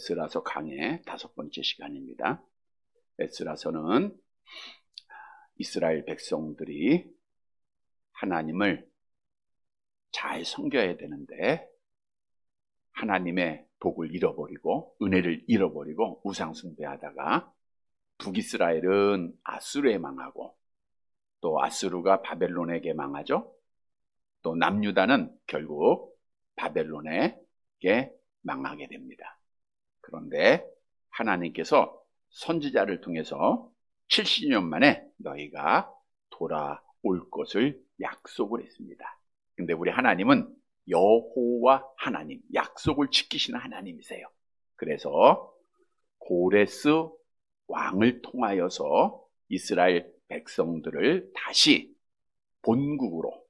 에스라서 강의 5번째 시간입니다. 에스라서는 이스라엘 백성들이 하나님을 잘 섬겨야 되는데 하나님의 복을 잃어버리고 은혜를 잃어버리고 우상숭배하다가 북이스라엘은 아수르에 망하고 또 아수르가 바벨론에게 망하죠. 또 남유다는 결국 바벨론에게 망하게 됩니다. 그런데 하나님께서 선지자를 통해서 70년 만에 너희가 돌아올 것을 약속을 했습니다. 근데 우리 하나님은 여호와 하나님, 약속을 지키시는 하나님이세요. 그래서 고레스 왕을 통하여서 이스라엘 백성들을 다시 본국으로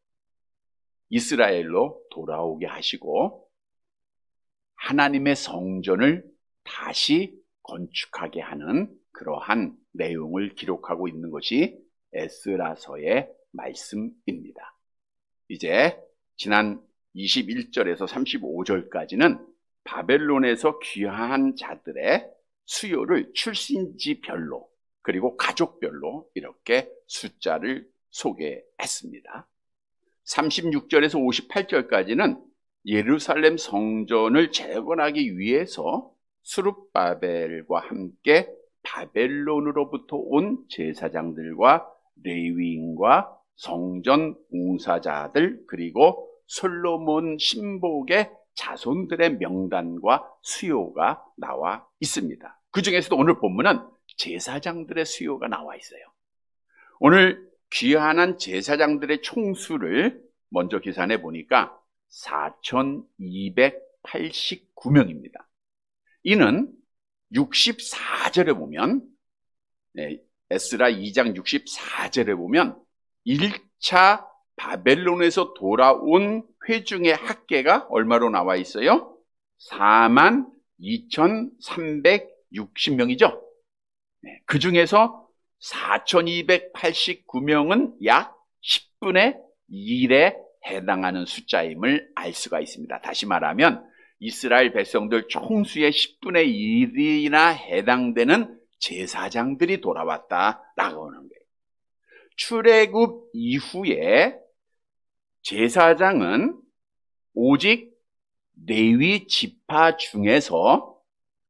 이스라엘로 돌아오게 하시고 하나님의 성전을 다시 건축하게 하는 그러한 내용을 기록하고 있는 것이 에스라서의 말씀입니다. 이제 지난 21절에서 35절까지는 바벨론에서 귀화한 자들의 수요를 출신지별로 그리고 가족별로 이렇게 숫자를 소개했습니다. 36절에서 58절까지는 예루살렘 성전을 재건하기 위해서 스룹바벨과 함께 바벨론으로부터 온 제사장들과 레위인과 성전 봉사자들 그리고 솔로몬 신복의 자손들의 명단과 수요가 나와 있습니다. 그 중에서도 오늘 본문은 제사장들의 수요가 나와 있어요. 오늘 귀환한 제사장들의 총수를 먼저 계산해 보니까 4,289명입니다. 이는 64절에 보면 에스라 2장 64절에 보면 1차 바벨론에서 돌아온 회중의 합계가 얼마로 나와 있어요? 42,360명이죠. 그 중에서 4,289명은 약 10분의 1에 해당하는 숫자임을 알 수가 있습니다. 다시 말하면 이스라엘 백성들 총수의 10분의 1이나 해당되는 제사장들이 돌아왔다라고 하는 거예요. 출애굽 이후에 제사장은 오직 레위 지파 중에서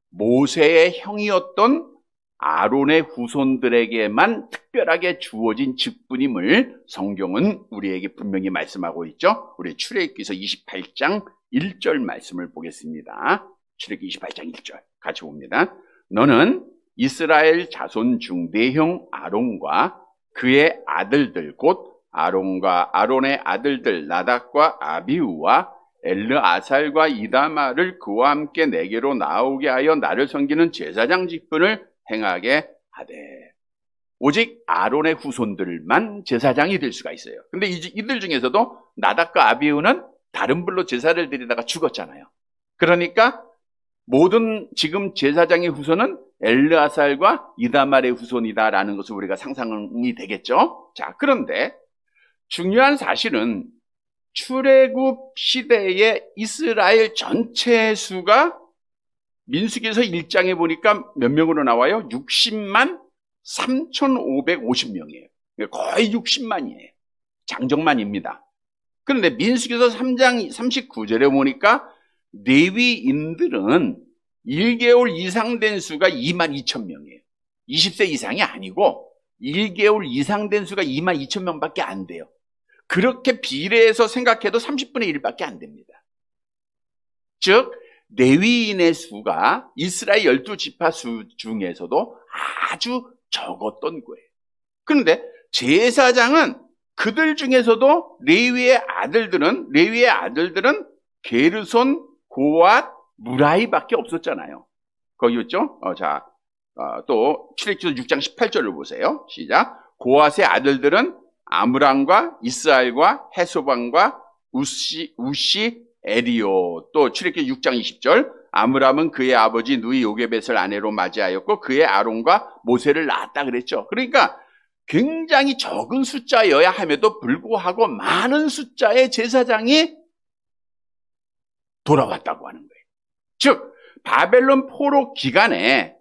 모세의 형이었던 아론의 후손들에게만 특별하게 주어진 직분임을 성경은 우리에게 분명히 말씀하고 있죠. 우리 출애굽기서 28장 1절 말씀을 보겠습니다. 출애굽기 28장 1절 같이 봅니다. 너는 이스라엘 자손 중 네 형 아론과 그의 아들들 곧 아론과 아론의 아들들 나답과 아비후와 엘르아살과 이다마를 그와 함께 내게로 나오게 하여 나를 섬기는 제사장 직분을 행하게 하되 오직 아론의 후손들만 제사장이 될 수가 있어요. 근데 이들 중에서도 나답과 아비후는 다른 불로 제사를 드리다가 죽었잖아요. 그러니까 모든 지금 제사장의 후손은 엘르아살과 이다말의 후손이다라는 것을 우리가 상상이 되겠죠. 자, 그런데 중요한 사실은 출애굽 시대의 이스라엘 전체 수가 민수기에서 1장에 보니까 몇 명으로 나와요? 60만 3,550명이에요. 거의 60만이에요. 장정만입니다. 그런데 민수기에서 3장 39절에 보니까 레위인들은 1개월 이상 된 수가 22,000명이에요. 20세 이상이 아니고 1개월 이상 된 수가 22,000명밖에 안 돼요. 그렇게 비례해서 생각해도 30분의 1밖에 안 됩니다. 즉 레위인의 수가 이스라엘 12지파 수 중에서도 아주 적었던 거예요. 그런데 제사장은 그들 중에서도 레위의 아들들은 게르손, 고앗, 무라이밖에 없었잖아요. 거기 있죠? 또 출애굽기서 6장 18절을 보세요. 시작. 고앗의 아들들은 아므람과 이스라엘과 헤소반과 우시 에리오. 또 출애굽기 6장 20절. 아므람은 그의 아버지 누이 요게벳을 아내로 맞이하였고 그의 아론과 모세를 낳았다 그랬죠. 그러니까 굉장히 적은 숫자여야 함에도 불구하고 많은 숫자의 제사장이 돌아왔다고 하는 거예요. 즉 바벨론 포로 기간에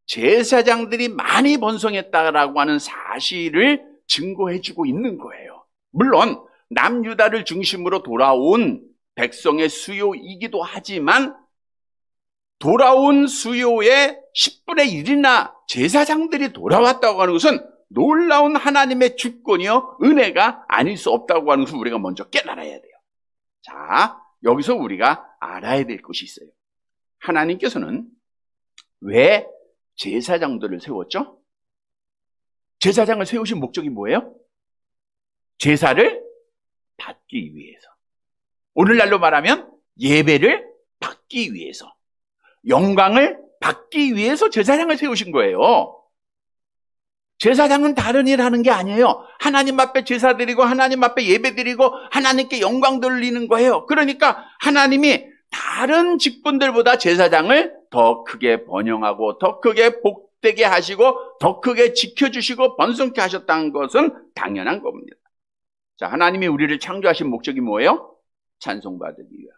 제사장들이 많이 번성했다라고 하는 사실을 증거해주고 있는 거예요. 물론 남유다를 중심으로 돌아온 백성의 수요이기도 하지만 돌아온 수요의 10분의 1이나 제사장들이 돌아왔다고 하는 것은 놀라운 하나님의 주권이요 은혜가 아닐 수 없다고 하는 것을 우리가 먼저 깨달아야 돼요. 자, 여기서 우리가 알아야 될 것이 있어요. 하나님께서는 왜 제사장들을 세웠죠? 제사장을 세우신 목적이 뭐예요? 제사를 받기 위해서. 오늘날로 말하면 예배를 받기 위해서, 영광을 받기 위해서 제사장을 세우신 거예요. 제사장은 다른 일 하는 게 아니에요. 하나님 앞에 제사 드리고 하나님 앞에 예배 드리고 하나님께 영광 돌리는 거예요. 그러니까 하나님이 다른 직분들보다 제사장을 더 크게 번영하고 더 크게 복되게 하시고 더 크게 지켜주시고 번성케 하셨다는 것은 당연한 겁니다. 자, 하나님이 우리를 창조하신 목적이 뭐예요? 찬송받으기 위함.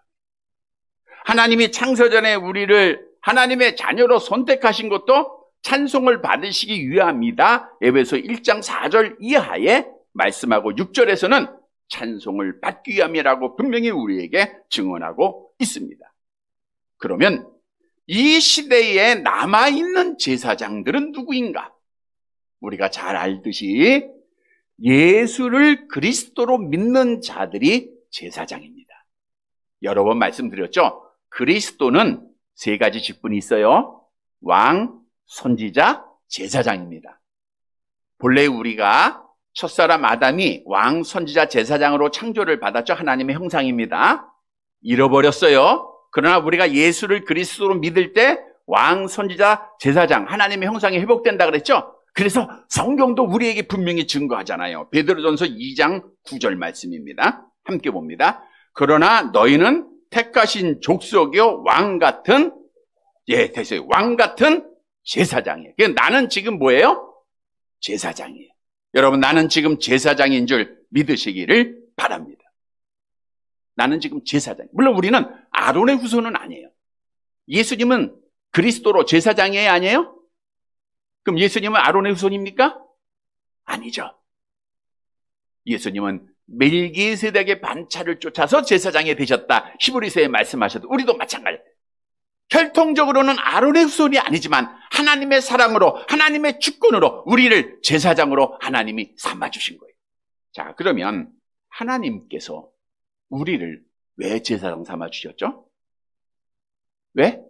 하나님이 창세전에 우리를 하나님의 자녀로 선택하신 것도 찬송을 받으시기 위함이다. 에베소 1장 4절 이하에 말씀하고 6절에서는 찬송을 받기 위함이라고 분명히 우리에게 증언하고 있습니다. 그러면 이 시대에 남아있는 제사장들은 누구인가? 우리가 잘 알듯이 예수를 그리스도로 믿는 자들이 제사장입니다. 여러 번 말씀드렸죠? 그리스도는 세 가지 직분이 있어요. 왕, 선지자, 제사장입니다. 본래 우리가 첫사람 아담이 왕, 선지자, 제사장으로 창조를 받았죠. 하나님의 형상입니다. 잃어버렸어요. 그러나 우리가 예수를 그리스도로 믿을 때 왕, 선지자, 제사장, 하나님의 형상이 회복된다 그랬죠. 그래서 성경도 우리에게 분명히 증거하잖아요. 베드로전서 2장 9절 말씀입니다. 함께 봅니다. 그러나 너희는 택하신 족속이요 왕 같은 됐어요. 왕 같은 제사장이에요. 그러니까 나는 지금 뭐예요? 제사장이에요. 여러분, 나는 지금 제사장인 줄 믿으시기를 바랍니다. 나는 지금 제사장. 물론 우리는 아론의 후손은 아니에요. 예수님은 그리스도로 제사장이에요, 아니에요? 그럼 예수님은 아론의 후손입니까? 아니죠. 예수님은 멜기세덱의 반차를 쫓아서 제사장이 되셨다. 히브리서에 말씀하셔도 우리도 마찬가지. 혈통적으로는 아론의 후손이 아니지만 하나님의 사랑으로 하나님의 주권으로 우리를 제사장으로 하나님이 삼아주신 거예요. 자, 그러면 하나님께서 우리를 왜 제사장 삼아주셨죠? 왜?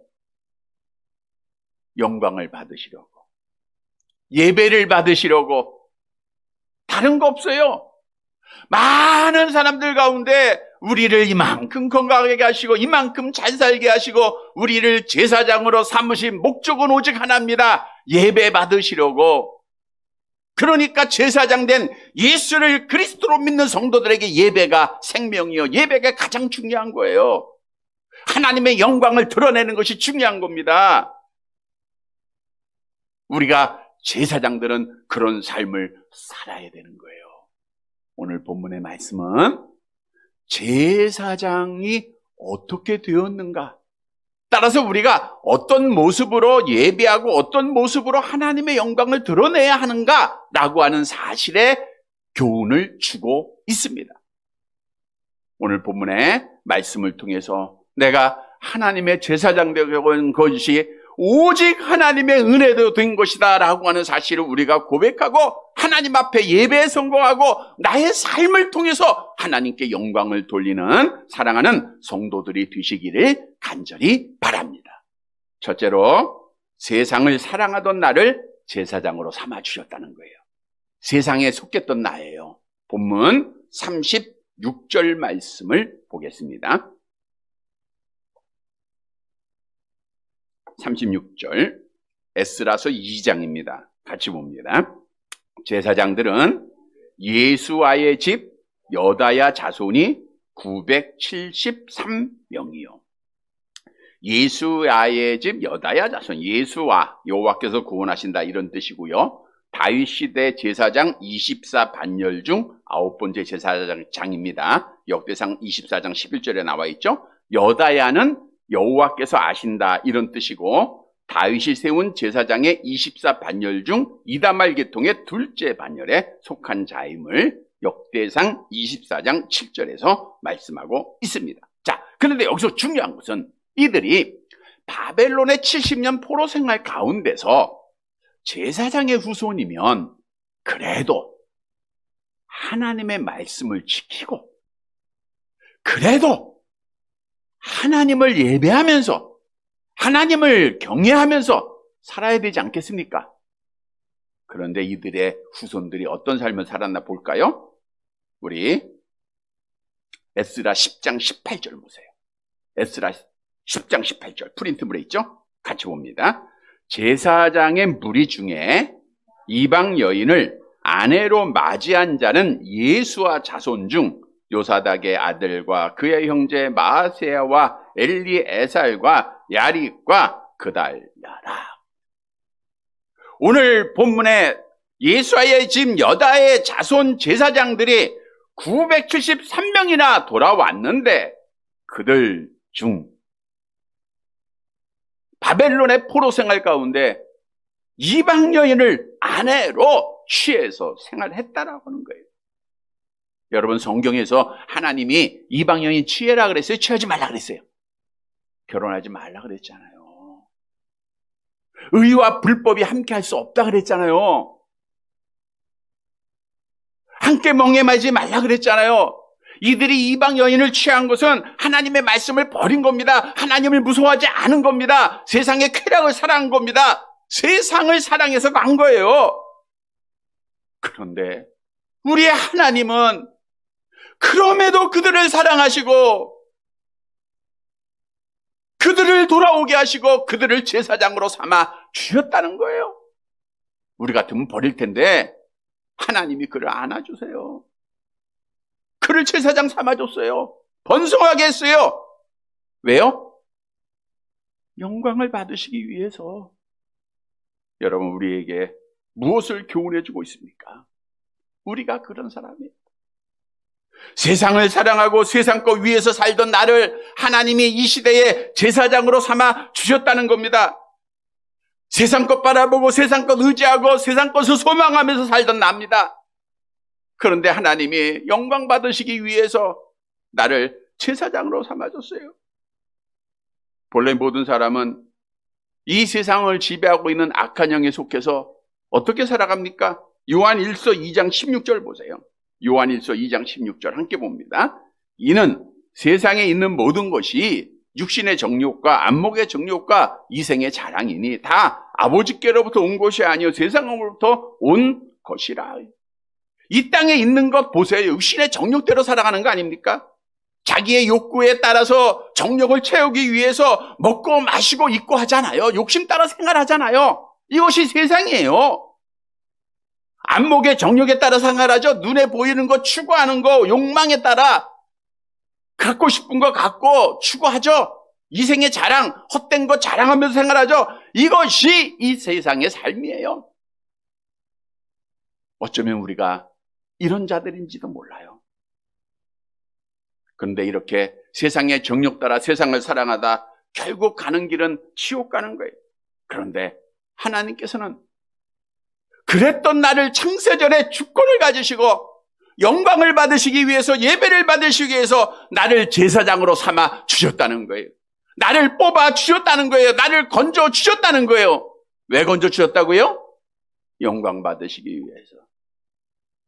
영광을 받으시려고, 예배를 받으시려고. 다른 거 없어요. 많은 사람들 가운데 우리를 이만큼 건강하게 하시고 이만큼 잘 살게 하시고 우리를 제사장으로 삼으신 목적은 오직 하나입니다. 예배 받으시려고. 그러니까 제사장 된 예수를 그리스도로 믿는 성도들에게 예배가 생명이요, 예배가 가장 중요한 거예요. 하나님의 영광을 드러내는 것이 중요한 겁니다. 우리가 제사장들은 그런 삶을 살아야 되는 거예요. 오늘 본문의 말씀은 제사장이 어떻게 되었는가? 따라서 우리가 어떤 모습으로 예배하고 어떤 모습으로 하나님의 영광을 드러내야 하는가라고 하는 사실에 교훈을 주고 있습니다. 오늘 본문의 말씀을 통해서 내가 하나님의 제사장 되는 것이 오직 하나님의 은혜로 된 것이다 라고 하는 사실을 우리가 고백하고 하나님 앞에 예배에 성공하고 나의 삶을 통해서 하나님께 영광을 돌리는 사랑하는 성도들이 되시기를 간절히 바랍니다. 첫째로 세상을 사랑하던 나를 제사장으로 삼아주셨다는 거예요. 세상에 속했던 나예요. 본문 36절 말씀을 보겠습니다. 36절 에스라서 2장입니다. 같이 봅니다. 제사장들은 예수와의 집 여다야 자손이 973명이요. 예수와의 집 여다야 자손, 예수와 여호와께서 구원하신다 이런 뜻이고요. 다윗 시대 제사장 24 반열 중 9번째 제사장입니다. 역대상 24장 11절에 나와 있죠. 여다야는 여호와께서 아신다 이런 뜻이고, 다윗이 세운 제사장의 24반열 중 이다말 계통의 둘째 반열에 속한 자임을 역대상 24장 7절에서 말씀하고 있습니다. 자, 그런데 여기서 중요한 것은 이들이 바벨론의 70년 포로 생활 가운데서 제사장의 후손이면 그래도 하나님의 말씀을 지키고, 그래도 하나님을 예배하면서 하나님을 경외하면서 살아야 되지 않겠습니까? 그런데 이들의 후손들이 어떤 삶을 살았나 볼까요? 우리 에스라 10장 18절 보세요. 에스라 10장 18절 프린트물에 있죠? 같이 봅니다. 제사장의 무리 중에 이방 여인을 아내로 맞이한 자는 예수와 자손 중 요사닥의 아들과 그의 형제 마아세야와 엘리에살과 야립과 그달랴라. 오늘 본문에 예수와의 집 여다의 자손 제사장들이 973명이나 돌아왔는데, 그들 중 바벨론의 포로 생활 가운데 이방 여인을 아내로 취해서 생활했다라고 하는 거예요. 여러분, 성경에서 하나님이 이방 여인 취해라 그랬어요? 취하지 말라 그랬어요? 결혼하지 말라 그랬잖아요. 의와 불법이 함께 할 수 없다 그랬잖아요. 함께 멍에매지 말라 그랬잖아요. 이들이 이방 여인을 취한 것은 하나님의 말씀을 버린 겁니다. 하나님을 무서워하지 않은 겁니다. 세상의 쾌락을 사랑한 겁니다. 세상을 사랑해서 간 거예요. 그런데 우리의 하나님은 그럼에도 그들을 사랑하시고 그들을 돌아오게 하시고 그들을 제사장으로 삼아 주셨다는 거예요. 우리 같으면 버릴 텐데 하나님이 그를 안아주세요. 그를 제사장 삼아줬어요. 번성하게 했어요. 왜요? 영광을 받으시기 위해서. 여러분, 우리에게 무엇을 교훈해주고 있습니까? 우리가 그런 사람이에요. 세상을 사랑하고 세상 것 위에서 살던 나를 하나님이 이 시대에 제사장으로 삼아 주셨다는 겁니다. 세상 것 바라보고 세상 것 의지하고 세상 것을 소망하면서 살던 납니다. 그런데 하나님이 영광 받으시기 위해서 나를 제사장으로 삼아줬어요. 본래 모든 사람은 이 세상을 지배하고 있는 악한 영에 속해서 어떻게 살아갑니까? 요한일서 2장 16절 보세요. 요한일서 2장 16절 함께 봅니다. 이는 세상에 있는 모든 것이 육신의 정욕과 안목의 정욕과 이생의 자랑이니 다 아버지께로부터 온 것이 아니요 세상으로부터 온 것이라. 이 땅에 있는 것 보세요. 육신의 정욕대로 살아가는 거 아닙니까? 자기의 욕구에 따라서 정욕을 채우기 위해서 먹고 마시고 입고 하잖아요. 욕심 따라 생활하잖아요. 이것이 세상이에요. 안목의 정욕에 따라 생활하죠. 눈에 보이는 거 추구하는 거, 욕망에 따라 갖고 싶은 거 갖고 추구하죠. 이생의 자랑, 헛된 거 자랑하면서 생활하죠. 이것이 이 세상의 삶이에요. 어쩌면 우리가 이런 자들인지도 몰라요. 그런데 이렇게 세상의 정욕 따라 세상을 사랑하다 결국 가는 길은 지옥 가는 거예요. 그런데 하나님께서는 그랬던 나를 창세전에 주권을 가지시고 영광을 받으시기 위해서 예배를 받으시기 위해서 나를 제사장으로 삼아 주셨다는 거예요. 나를 뽑아 주셨다는 거예요. 나를 건져 주셨다는 거예요. 왜 건져 주셨다고요? 영광 받으시기 위해서,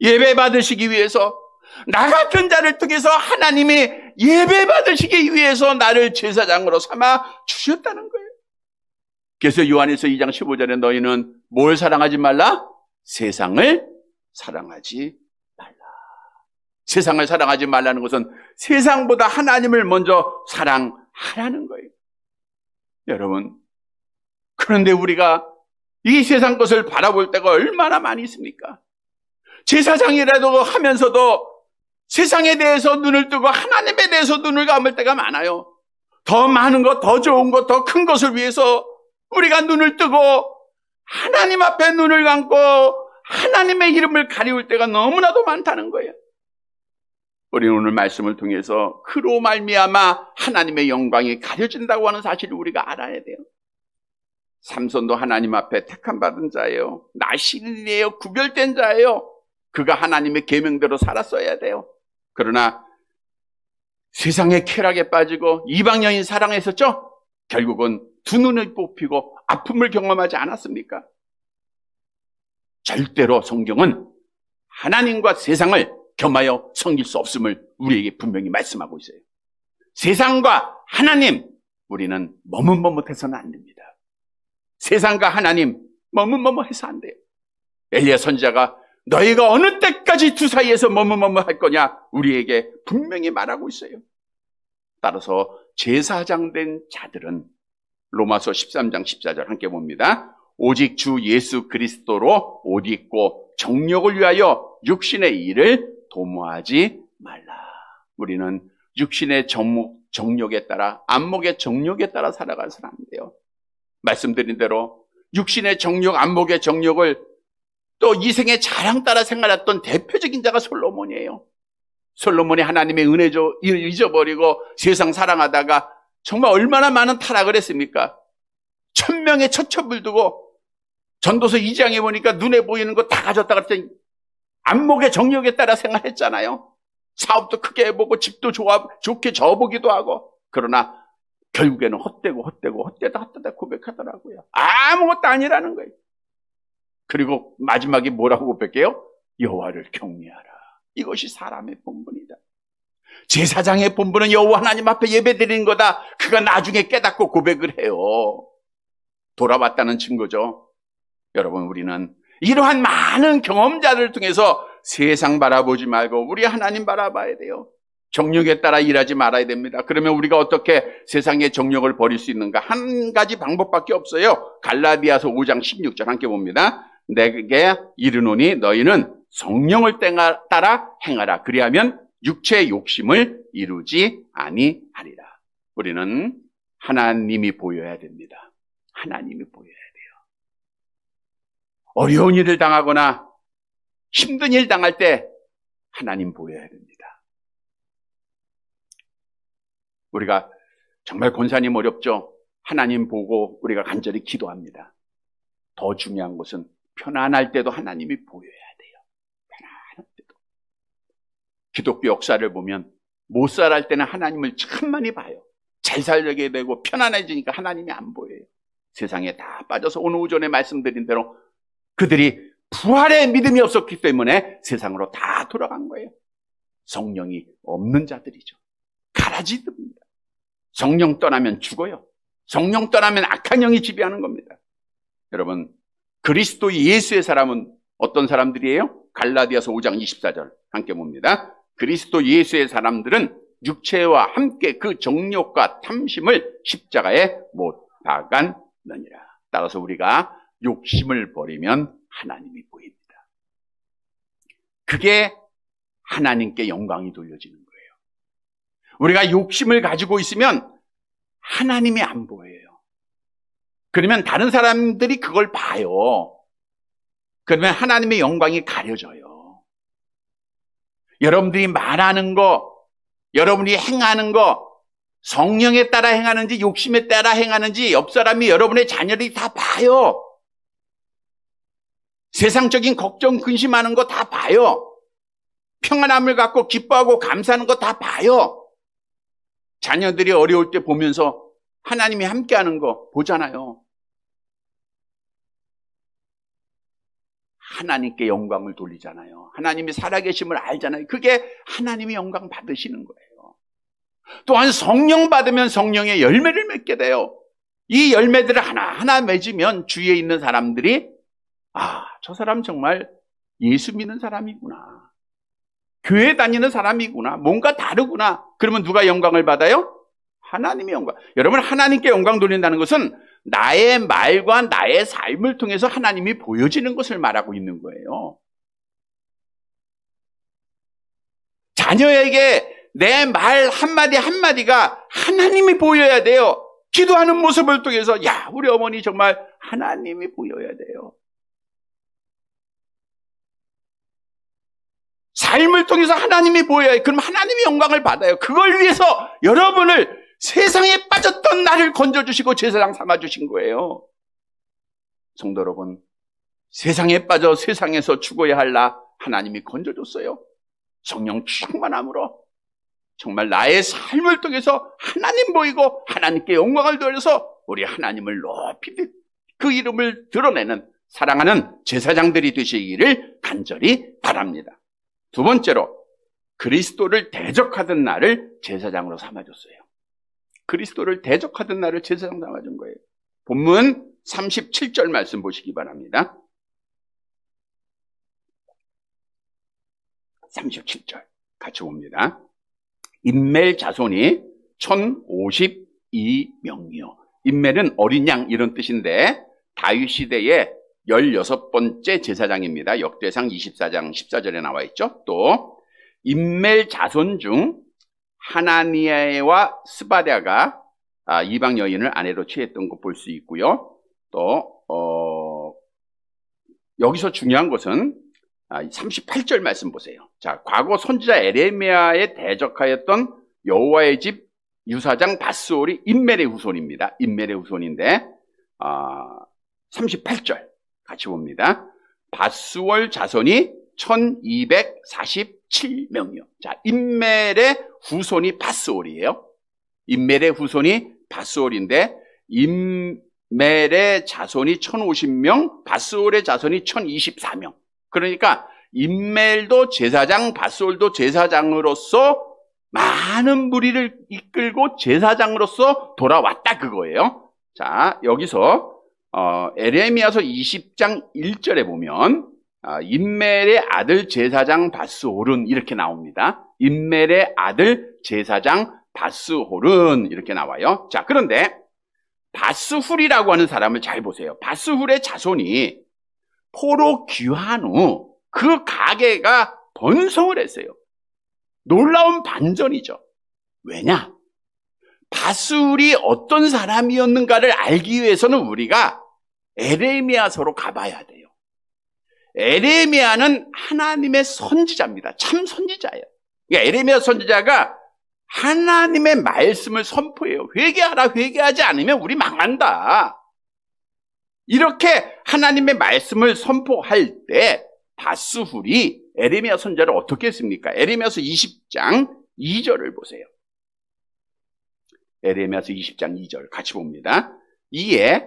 예배 받으시기 위해서, 나 같은 자를 통해서 하나님이 예배 받으시기 위해서 나를 제사장으로 삼아 주셨다는 거예요. 그래서 요한일서 2장 15절에 너희는 뭘 사랑하지 말라? 세상을 사랑하지 말라. 세상을 사랑하지 말라는 것은 세상보다 하나님을 먼저 사랑하라는 거예요. 여러분, 그런데 우리가 이 세상 것을 바라볼 때가 얼마나 많이 있습니까? 제사장이라도 하면서도 세상에 대해서 눈을 뜨고 하나님에 대해서 눈을 감을 때가 많아요. 더 많은 것, 더 좋은 것, 더 큰 것을 위해서 우리가 눈을 뜨고 하나님 앞에 눈을 감고 하나님의 이름을 가리울 때가 너무나도 많다는 거예요. 우리는 오늘 말씀을 통해서 그로 말미암아 하나님의 영광이 가려진다고 하는 사실을 우리가 알아야 돼요. 삼손도 하나님 앞에 택함받은 자예요. 나신이에요. 구별된 자예요. 그가 하나님의 계명대로 살았어야 돼요. 그러나 세상의 쾌락에 빠지고 이방여인 사랑했었죠? 결국은 두 눈을 뽑히고 아픔을 경험하지 않았습니까? 절대로 성경은 하나님과 세상을 겸하여 섬길 수 없음을 우리에게 분명히 말씀하고 있어요. 세상과 하나님, 우리는 머뭇머뭇해서는 안 됩니다. 세상과 하나님, 머뭇머뭇해서 안 돼요. 엘리야 선지자가 너희가 어느 때까지 두 사이에서 머뭇머뭇할 거냐 우리에게 분명히 말하고 있어요. 따라서 제사장 된 자들은 로마서 13장 14절 함께 봅니다. 오직 주 예수 그리스도로 옷 입고 정욕을 위하여 육신의 일을 도모하지 말라. 우리는 육신의 정욕에 따라, 안목의 정욕에 따라 살아가서는 안 돼요. 말씀드린 대로 육신의 정욕, 안목의 정욕을 또 이생의 자랑 따라 생활했던 대표적인 자가 솔로몬이에요. 솔로몬이 하나님의 은혜 잊어버리고 세상 사랑하다가 정말 얼마나 많은 타락을 했습니까? 1000명의 처첩을 두고 전도서 2장에 보니까 눈에 보이는 거 다 가졌다 그랬더니 안목의 정욕에 따라 생활했잖아요. 사업도 크게 해보고 집도 좋게 져보기도 하고. 그러나 결국에는 헛되다 고백하더라고요. 아무것도 아니라는 거예요. 그리고 마지막에 뭐라고 고백해요? 여호와를 경외하라. 이것이 사람의 본분이다. 제사장의 본분은 여호와 하나님 앞에 예배드리는 거다. 그가 나중에 깨닫고 고백을 해요. 돌아왔다는 증거죠. 여러분, 우리는 이러한 많은 경험자들을 통해서 세상 바라보지 말고 우리 하나님 바라봐야 돼요. 정욕에 따라 일하지 말아야 됩니다. 그러면 우리가 어떻게 세상의 정욕을 버릴 수 있는가? 한 가지 방법밖에 없어요. 갈라디아서 5장 16절 함께 봅니다. 내게 이르노니 너희는 성령을 따라 행하라. 그리하면 육체의 욕심을 이루지 아니하리라. 우리는 하나님이 보여야 됩니다. 하나님이 보여야 돼요. 어려운 일을 당하거나 힘든 일 당할 때 하나님 보여야 됩니다. 우리가 정말 권사님 어렵죠? 하나님 보고 우리가 간절히 기도합니다. 더 중요한 것은 편안할 때도 하나님이 보여야 돼요. 편안할 때도. 기독교 역사를 보면 못 살할 때는 하나님을 참 많이 봐요. 잘 살게 되고 편안해지니까 하나님이 안 보여요. 세상에 다 빠져서 오늘 오전에 말씀드린 대로 그들이 부활의 믿음이 없었기 때문에 세상으로 다 돌아간 거예요. 성령이 없는 자들이죠. 가라지듭니다. 성령 떠나면 죽어요. 성령 떠나면 악한 영이 지배하는 겁니다. 여러분, 그리스도 예수의 사람은 어떤 사람들이에요? 갈라디아서 5장 24절 함께 봅니다. 그리스도 예수의 사람들은 육체와 함께 그 정욕과 탐심을 십자가에 못 박았느니라. 따라서 우리가 욕심을 버리면 하나님이 보입니다. 그게 하나님께 영광이 돌려지는 거예요. 우리가 욕심을 가지고 있으면 하나님이 안 보여요. 그러면 다른 사람들이 그걸 봐요. 그러면 하나님의 영광이 가려져요. 여러분들이 말하는 거, 여러분이 행하는 거, 성령에 따라 행하는지 욕심에 따라 행하는지 옆 사람이 여러분의 자녀들이 다 봐요. 세상적인 걱정, 근심하는 거 다 봐요. 평안함을 갖고 기뻐하고 감사하는 거 다 봐요. 자녀들이 어려울 때 보면서 하나님이 함께하는 거 보잖아요. 하나님께 영광을 돌리잖아요. 하나님이 살아계심을 알잖아요. 그게 하나님이 영광 받으시는 거예요. 또한 성령 받으면 성령의 열매를 맺게 돼요. 이 열매들을 하나하나 맺으면 주위에 있는 사람들이 저 사람 정말 예수 믿는 사람이구나. 교회 다니는 사람이구나. 뭔가 다르구나. 그러면 누가 영광을 받아요? 하나님의 영광. 여러분, 하나님께 영광 돌린다는 것은 나의 말과 나의 삶을 통해서 하나님이 보여지는 것을 말하고 있는 거예요. 자녀에게 내 말 한마디 한마디가 하나님이 보여야 돼요. 기도하는 모습을 통해서 우리 어머니 정말 하나님이 보여야 돼요. 삶을 통해서 하나님이 보여요. 그럼 하나님의 영광을 받아요. 그걸 위해서 여러분을 세상에 빠졌던 나를 건져주시고 제사장 삼아주신 거예요. 성도 여러분, 세상에 빠져 세상에서 죽어야 할 나 하나님이 건져줬어요. 성령 충만함으로 정말 나의 삶을 통해서 하나님 보이고 하나님께 영광을 돌려서 우리 하나님을 높이 그 이름을 드러내는 사랑하는 제사장들이 되시기를 간절히 바랍니다. 두 번째로 그리스도를 대적하던 나를 제사장으로 삼아줬어요. 그리스도를 대적하던 나를 제사장 삼아준 거예요. 본문 37절 말씀 보시기 바랍니다. 37절 같이 봅니다. 임멜 자손이 1052명이요. 임멜은 어린 양 이런 뜻인데 다윗 시대의 16번째 제사장입니다. 역대상 24장 14절에 나와 있죠. 또 임멜 자손 중 하나니아와 스바랴가 이방 여인을 아내로 취했던 거 볼 수 있고요. 또 여기서 중요한 것은 38절 말씀 보세요. 자, 과거 선지자 에레미야에 대적하였던 여호와의 집 유사장 밧스올이 임멜의 후손입니다. 임멜의 후손인데 38절 같이 봅니다. 밧스올 자손이 1247명이요. 자, 임멜의 후손이 밧스올이에요. 임멜의 후손이 밧스올인데 임멜의 자손이 1050명, 밧스올의 자손이 1024명. 그러니까 임멜도 제사장, 밧스올도 제사장으로서 많은 무리를 이끌고 제사장으로서 돌아왔다 그거예요. 자, 여기서 에레미야서 20장 1절에 보면 임멜의 아들 제사장 밧스홀은 이렇게 나옵니다. 임멜의 아들 제사장 밧스홀은 이렇게 나와요. 자, 그런데 밧스훌이라고 하는 사람을 잘 보세요. 밧스훌의 자손이 포로 귀환 후 그 가게가 번성을 했어요. 놀라운 반전이죠. 왜냐? 밧스훌이 어떤 사람이었는가를 알기 위해서는 우리가 에레미야서로 가봐야 돼요. 에레미야는 하나님의 선지자입니다. 참 선지자예요. 그러니까 에레미야 선지자가 하나님의 말씀을 선포해요. 회개하라, 회개하지 않으면 우리 망한다. 이렇게 하나님의 말씀을 선포할 때 밧스훌이 에레미야 선지자를 어떻게 했습니까? 에레미야서 20장 2절을 보세요. 에레미야서 20장 2절 같이 봅니다. 이에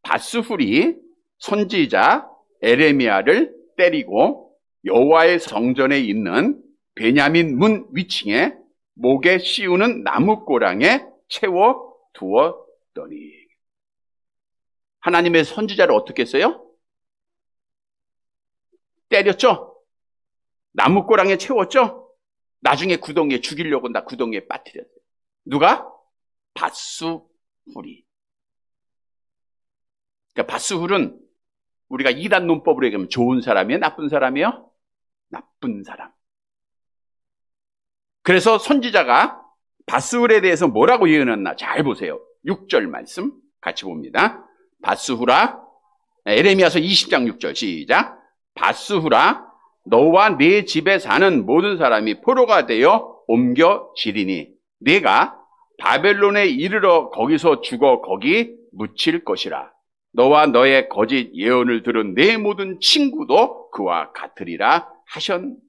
밧스훌이 선지자 에레미야를 때리고 여호와의 성전에 있는 베냐민 문 위층에 목에 씌우는 나무꼬랑에 채워 두었더니. 하나님의 선지자를 어떻게 했어요? 때렸죠? 나무꼬랑에 채웠죠? 나중에 구덩이에 죽이려고 나 구덩이에 빠뜨렸어요. 누가? 밧스훌이. 그러니까 밧스훌은 우리가 이단 논법으로 얘기하면 좋은 사람이에요? 나쁜 사람이에요? 나쁜 사람. 그래서 선지자가 밧스훌에 대해서 뭐라고 예언했나 잘 보세요. 6절 말씀 같이 봅니다. 밧스훌아, 에레미야서 20장 6절 시작. 밧스훌아, 너와 네 집에 사는 모든 사람이 포로가 되어 옮겨지리니 네가 바벨론에 이르러 거기서 죽어 거기 묻힐 것이라. 너와 너의 거짓 예언을 들은 내 모든 친구도 그와 같으리라 하셨느니라.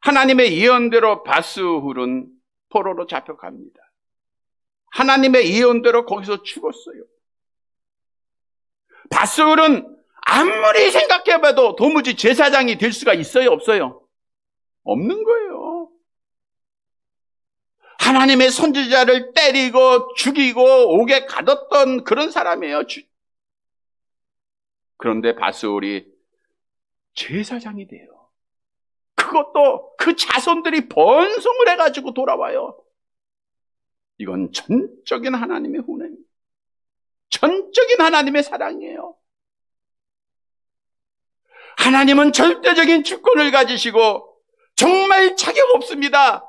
하나님의 예언대로 밧스훌은 포로로 잡혀갑니다. 하나님의 예언대로 거기서 죽었어요. 밧스훌은 아무리 생각해봐도 도무지 제사장이 될 수가 있어요, 없어요? 없는 거예요. 하나님의 선지자를 때리고 죽이고 옥에 가뒀던 그런 사람이에요. 그런데 밧스훌이 제사장이 돼요. 그것도 그 자손들이 번성을 해가지고 돌아와요. 이건 전적인 하나님의 훈행입니다. 전적인 하나님의 사랑이에요. 하나님은 절대적인 주권을 가지시고 정말 자격 없습니다.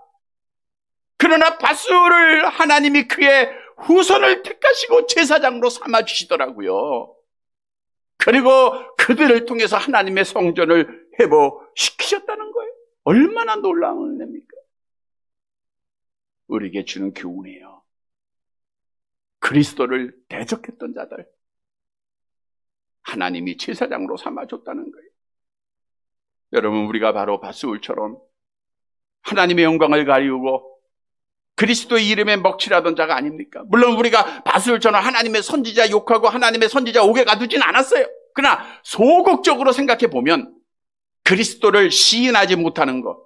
그러나 밧스훌을 하나님이 그의 후손을 택하시고 제사장으로 삼아주시더라고요. 그리고 그들을 통해서 하나님의 성전을 회복시키셨다는 거예요. 얼마나 놀라운 은혜입니까? 우리에게 주는 교훈이에요. 그리스도를 대적했던 자들, 하나님이 제사장으로 삼아줬다는 거예요. 여러분, 우리가 바로 바스울처럼 하나님의 영광을 가리우고 그리스도의 이름에 먹칠하던 자가 아닙니까? 물론 우리가 바스울처럼 하나님의 선지자 욕하고 하나님의 선지자 옥에 가두진 않았어요. 그러나 소극적으로 생각해 보면 그리스도를 시인하지 못하는 것,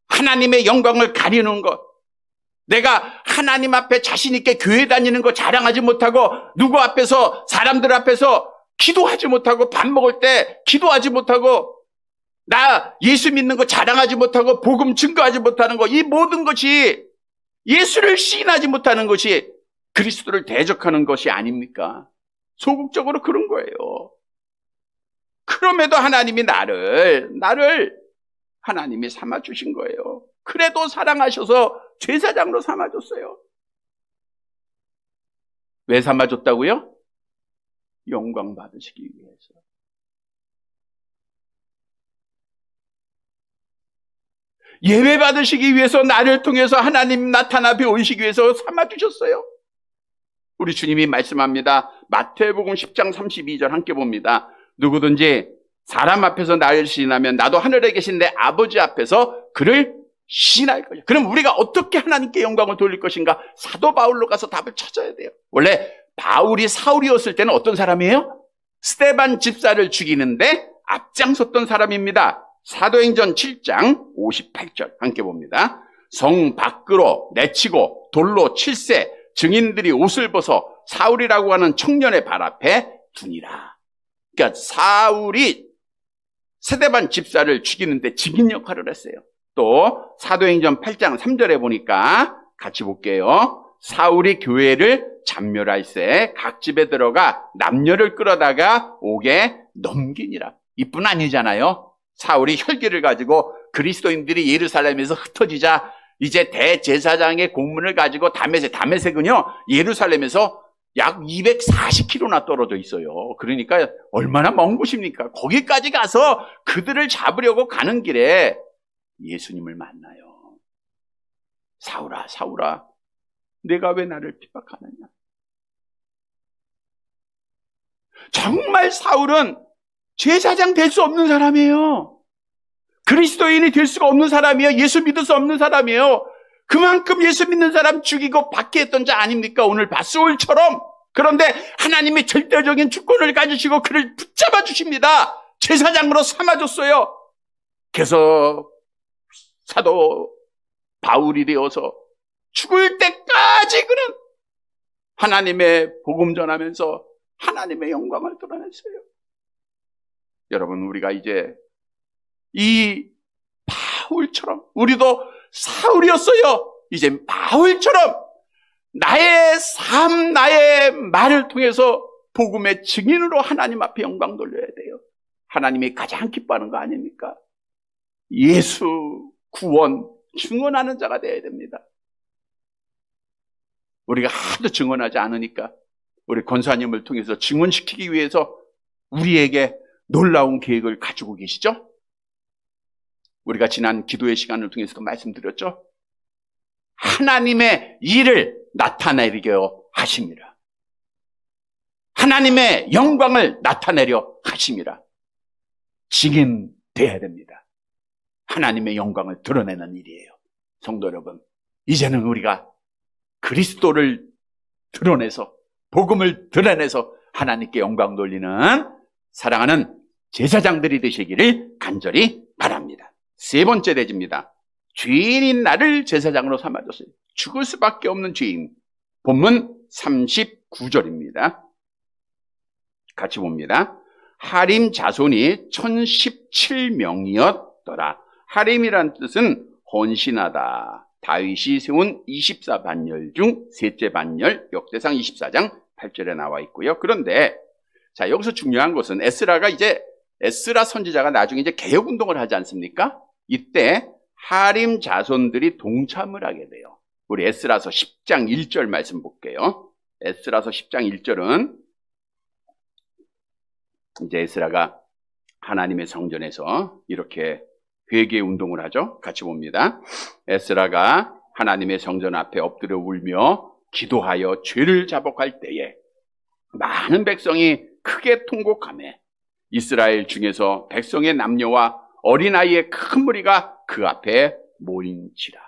하나님의 영광을 가리는 것, 내가 하나님 앞에 자신 있게 교회 다니는 거 자랑하지 못하고 누구 앞에서, 사람들 앞에서 기도하지 못하고, 밥 먹을 때 기도하지 못하고, 나 예수 믿는 거 자랑하지 못하고 복음 증거하지 못하는 거, 이 모든 것이 예수를 시인하지 못하는 것이 그리스도를 대적하는 것이 아닙니까? 소극적으로 그런 거예요. 그럼에도 하나님이 나를 하나님이 삼아주신 거예요. 그래도 사랑하셔서 제사장으로 삼아줬어요. 왜 삼아줬다고요? 영광 받으시기 위해서. 예배 받으시기 위해서, 나를 통해서 하나님 나타나 배우시기 위해서 삼아주셨어요. 우리 주님이 말씀합니다. 마태복음 10장 32절 함께 봅니다. 누구든지 사람 앞에서 나를 시인하면 나도 하늘에 계신 내 아버지 앞에서 그를 시인할 거예요. 그럼 우리가 어떻게 하나님께 영광을 돌릴 것인가? 사도 바울로 가서 답을 찾아야 돼요. 원래 바울이 사울이었을 때는 어떤 사람이에요? 스데반 집사를 죽이는데 앞장섰던 사람입니다. 사도행전 7장 58절 함께 봅니다. 성 밖으로 내치고 돌로 칠세, 증인들이 옷을 벗어 사울이라고 하는 청년의 발 앞에 두니라. 그러니까 사울이 스데반 집사를 죽이는데 증인 역할을 했어요. 또 사도행전 8장 3절에 보니까 같이 볼게요. 사울이 교회를 잡멸할세 각 집에 들어가 남녀를 끌어다가 옥에 넘기니라. 이뿐 아니잖아요. 사울이 혈기를 가지고 그리스도인들이 예루살렘에서 흩어지자 이제 대제사장의 공문을 가지고 다메섹은요 예루살렘에서 약 240km나 떨어져 있어요. 그러니까 얼마나 먼 곳입니까? 거기까지 가서 그들을 잡으려고 가는 길에 예수님을 만나요. 사울아, 사울아, 내가 왜 나를 핍박하느냐? 정말 사울은 제사장 될 수 없는 사람이에요. 그리스도인이 될 수가 없는 사람이에요. 예수 믿을 수 없는 사람이에요. 그만큼 예수 믿는 사람 죽이고 박해했던 자 아닙니까? 오늘 바스울처럼. 그런데 하나님이 절대적인 주권을 가지시고 그를 붙잡아 주십니다. 제사장으로 삼아줬어요. 그래서 사도 바울이 되어서 죽을 때까지 그는 하나님의 복음 전하면서 하나님의 영광을 드러냈어요. 여러분, 우리가 이제 이 바울처럼, 우리도 사울이었어요. 이제 바울처럼 나의 삶, 나의 말을 통해서 복음의 증인으로 하나님 앞에 영광 돌려야 돼요. 하나님이 가장 기뻐하는 거 아닙니까? 예수 구원 증언하는 자가 되어야 됩니다. 우리가 하도 증언하지 않으니까 우리 권사님을 통해서 증언시키기 위해서 우리에게 놀라운 계획을 가지고 계시죠? 우리가 지난 기도의 시간을 통해서도 말씀드렸죠? 하나님의 일을 나타내게 하십니다. 하나님의 영광을 나타내려 하십니다. 증인돼야 됩니다. 하나님의 영광을 드러내는 일이에요. 성도 여러분, 이제는 우리가 그리스도를 드러내서, 복음을 드러내서 하나님께 영광 돌리는 사랑하는 제사장들이 되시기를 간절히 바랍니다. 세 번째 대지입니다. 죄인인 나를 제사장으로 삼아줬어요. 죽을 수밖에 없는 죄인. 본문 39절입니다. 같이 봅니다. 하림 자손이 1017명이었더라. 하림이란 뜻은 헌신하다. 다윗이 세운 24반열 중 셋째 반열, 역대상 24장 8절에 나와 있고요. 그런데 자, 여기서 중요한 것은 에스라 선지자가 나중에 이제 개혁운동을 하지 않습니까? 이때 하림 자손들이 동참을 하게 돼요. 우리 에스라서 10장 1절 말씀 볼게요. 에스라서 10장 1절은 이제 에스라가 하나님의 성전에서 이렇게 회개 운동을 하죠. 같이 봅니다. 에스라가 하나님의 성전 앞에 엎드려 울며 기도하여 죄를 자복할 때에 많은 백성이 크게 통곡하며 이스라엘 중에서 백성의 남녀와 어린아이의 큰 무리가 그 앞에 모인지라.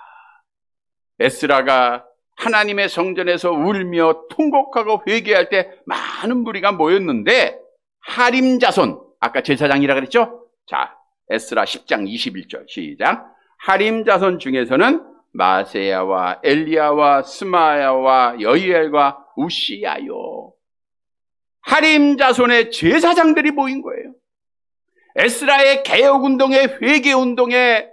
에스라가 하나님의 성전에서 울며 통곡하고 회개할 때 많은 무리가 모였는데 하림 자손, 아까 제사장이라 그랬죠? 자, 에스라 10장 21절 시작. 하림 자손 중에서는 마세야와 엘리야와 스마야와 여이엘과 우시야요. 하림 자손의 제사장들이 모인 거예요. 에스라의 개혁운동에, 회개운동에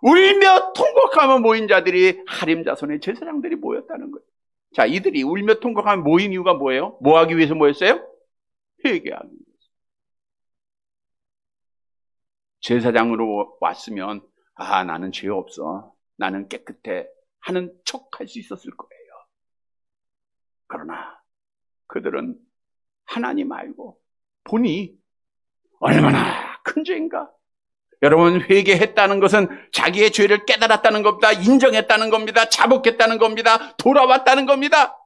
울며 통곡하며 모인 자들이 하림 자손의 제사장들이 모였다는 거예요. 자, 이들이 울며 통곡하며 모인 이유가 뭐예요? 뭐 하기 위해서 모였어요? 회개하기 위해서. 제사장으로 왔으면 나는 죄 없어, 나는 깨끗해 하는 척할 수 있었을 거예요. 그러나 그들은 하나님 알고 보니 얼마나 큰 죄인가. 여러분, 회개했다는 것은 자기의 죄를 깨달았다는 겁니다. 인정했다는 겁니다. 자복했다는 겁니다. 돌아왔다는 겁니다.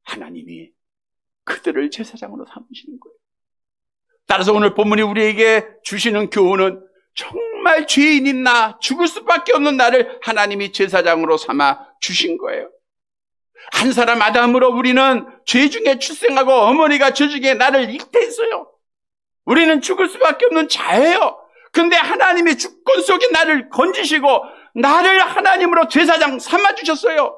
하나님이 그들을 제사장으로 삼으시는 거예요. 따라서 오늘 본문이 우리에게 주시는 교훈은 정말 죄인인 나, 죽을 수밖에 없는 나를 하나님이 제사장으로 삼아 주신 거예요. 한 사람 아담으로 우리는 죄 중에 출생하고 어머니가 저 중에 나를 잉태했어요. 우리는 죽을 수밖에 없는 자예요. 근데 하나님이 주권 속에 나를 건지시고 나를 하나님으로 제사장 삼아주셨어요.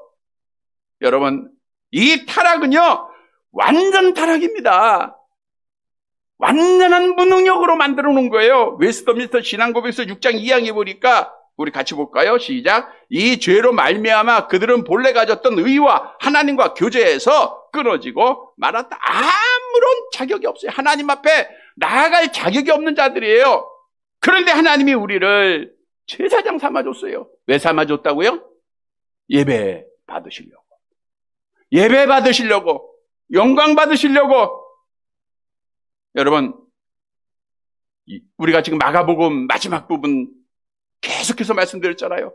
여러분, 이 타락은요, 완전 타락입니다. 완전한 무능력으로 만들어 놓은 거예요. 웨스트민스터 신앙고백서 6장 2항에 보니까 우리 같이 볼까요? 시작. 이 죄로 말미암아 그들은 본래 가졌던 의와 하나님과 교제에서 끊어지고 말았다. 아무런 자격이 없어요. 하나님 앞에 나아갈 자격이 없는 자들이에요. 그런데 하나님이 우리를 제사장 삼아줬어요. 왜 삼아줬다고요? 예배 받으시려고. 예배 받으시려고. 영광 받으시려고. 여러분, 우리가 지금 마가복음 마지막 부분 계속해서 말씀드렸잖아요.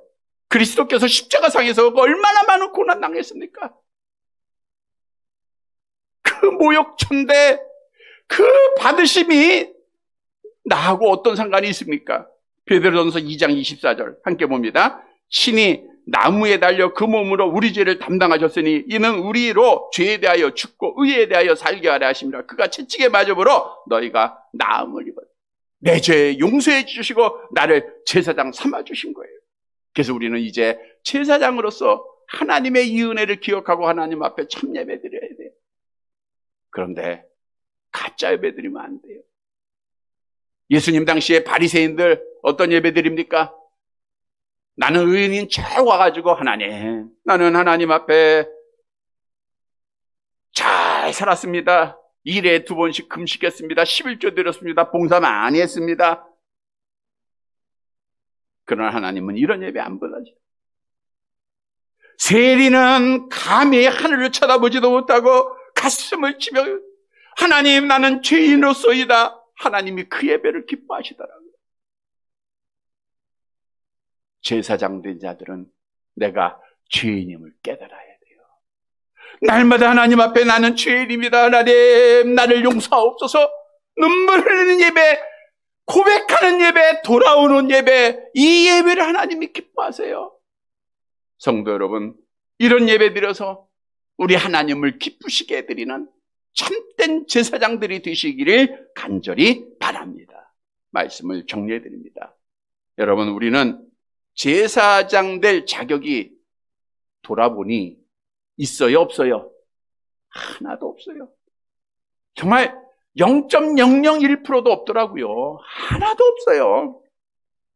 그리스도께서 십자가상에서 얼마나 많은 고난 당했습니까? 그 모욕천대, 그 받으심이 나하고 어떤 상관이 있습니까? 베드로전서 2장 24절 함께 봅니다. 신이 나무에 달려 그 몸으로 우리 죄를 담당하셨으니 이는 우리로 죄에 대하여 죽고 의에 대하여 살게 하려 하심이라. 그가 채찍에 맞음으로 너희가 나음을 입었다. 내 죄 용서해 주시고 나를 제사장 삼아주신 거예요. 그래서 우리는 이제 제사장으로서 하나님의 이 은혜를 기억하고 하나님 앞에 참 예배 드려야 돼요. 그런데 가짜 예배 드리면 안 돼요. 예수님 당시에 바리새인들 어떤 예배 드립니까? 나는 의인인 척 와가지고 하나님, 나는 하나님 앞에 잘 살았습니다. 1회에 2번씩 금식했습니다. 11조 드렸습니다. 봉사 많이 했습니다. 그러나 하나님은 이런 예배 안 받아줘요. 세리는 감히 하늘을 쳐다보지도 못하고 가슴을 치며 하나님, 나는 죄인으로서이다. 하나님이 그 예배를 기뻐하시더라고요. 제사장 된 자들은 내가 죄인임을 깨달아야 돼요. 날마다 하나님 앞에 나는 죄인입니다. 하나님, 나를 용서하옵소서. 눈물 흘리는 예배, 고백하는 예배, 돌아오는 예배, 이 예배를 하나님이 기뻐하세요. 성도 여러분, 이런 예배 드려서 우리 하나님을 기쁘시게 해드리는 참된 제사장들이 되시기를 간절히 바랍니다. 말씀을 정리해 드립니다. 여러분, 우리는 제사장 될 자격이 돌아보니 있어요, 없어요? 하나도 없어요. 정말 0.001%도 없더라고요. 하나도 없어요.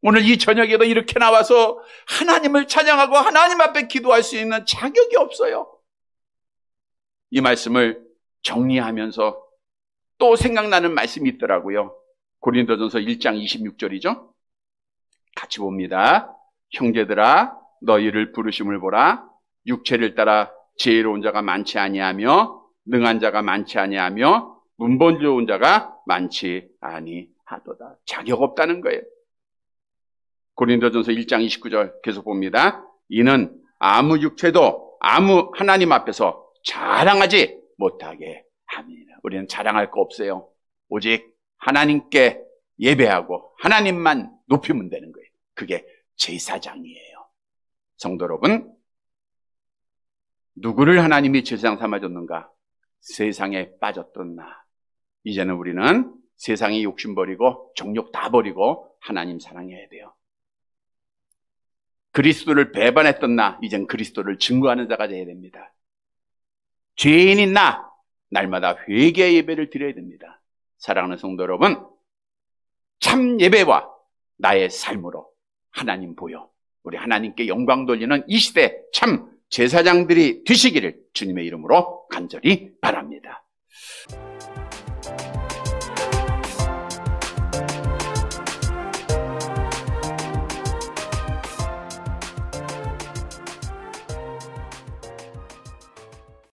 오늘 이 저녁에도 이렇게 나와서 하나님을 찬양하고 하나님 앞에 기도할 수 있는 자격이 없어요. 이 말씀을 정리하면서 또 생각나는 말씀이 있더라고요. 고린도전서 1장 26절이죠. 같이 봅니다. 형제들아, 너희를 부르심을 보라. 육체를 따라 지혜로운 자가 많지 아니하며 능한 자가 많지 아니하며 문본 좋은 자가 많지 아니하도다. 자격 없다는 거예요. 고린도전서 1장 29절 계속 봅니다. 이는 아무 육체도 아무 하나님 앞에서 자랑하지 못하게 합니다. 우리는 자랑할 거 없어요. 오직 하나님께 예배하고 하나님만 높이면 되는 거예요. 그게 제사장이에요. 성도 여러분, 누구를 하나님이 제사장 삼아줬는가? 세상에 빠졌던 나. 이제는 우리는 세상의 욕심 버리고 정욕 다 버리고 하나님 사랑해야 돼요. 그리스도를 배반했던 나, 이젠 그리스도를 증거하는 자가 되어야 됩니다. 죄인인 나, 날마다 회개 예배를 드려야 됩니다. 사랑하는 성도 여러분, 참 예배와 나의 삶으로 하나님 보여 우리 하나님께 영광 돌리는 이 시대 참 제사장들이 되시기를 주님의 이름으로 간절히 바랍니다.